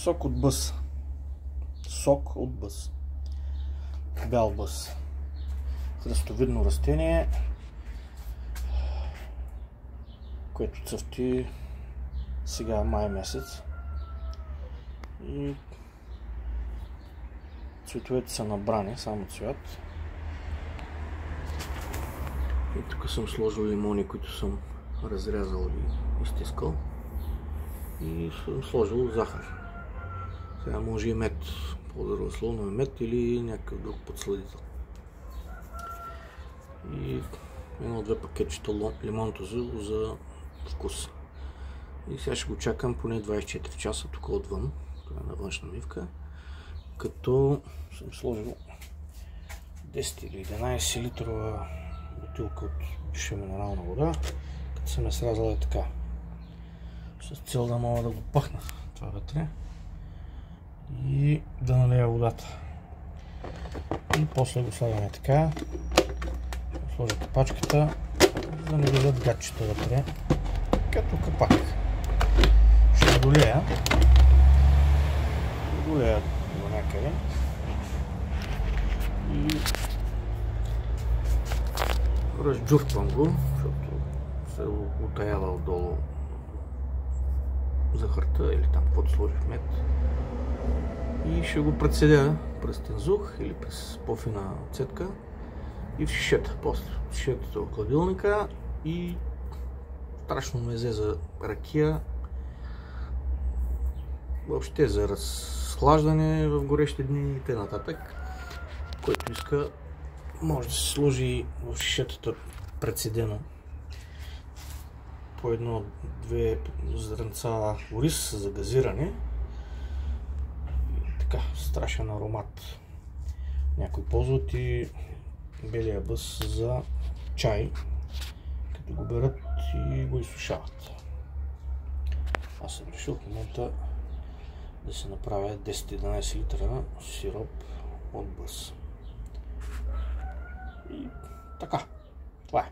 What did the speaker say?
Сок от бъс. Сок от бъс. Бял бъс. Хръстовидно растение, което цъфти сега май месец. И цветовете са набрани, само цвят. И тук съм сложил лимони, които съм разрязал и изтискал. И съм сложил захар. Сега може и мед, по-здравословно е мед или някакъв друг подсладител. И едно-две пакетчета лимонното за вкус. И сега ще го чакам поне 24 часа тук отвън, на външна мивка, като съм сложил 10 или 11 литрова бутилка от чиша минерална вода, като съм я срязала е така, с цел да мога да го пъхна това вътре и да налея водата. И после го слагаме така, ще сложа капачката, за да не влизат гатчета вътре, като капак. Ще долея до някъде и разджурквам го, защото се утаява отдолу захарта или там каквото сложих мед. И ще го прецедя през тензух или през по-фина цетка и в шишета. После шишетата от хладилника и страшно мезе за ракия. Въобще за разхлаждане в горещи дни и т.н. Който иска, може да се сложи в шишетата прецедено по едно-две зрънца ориз за газиране. И така, страшен аромат. Някои ползват и белия бъс за чай, като го берат и го изсушават. Аз съм решил в момента да се направя 10-11 литра сироп от бъс. И така, това е.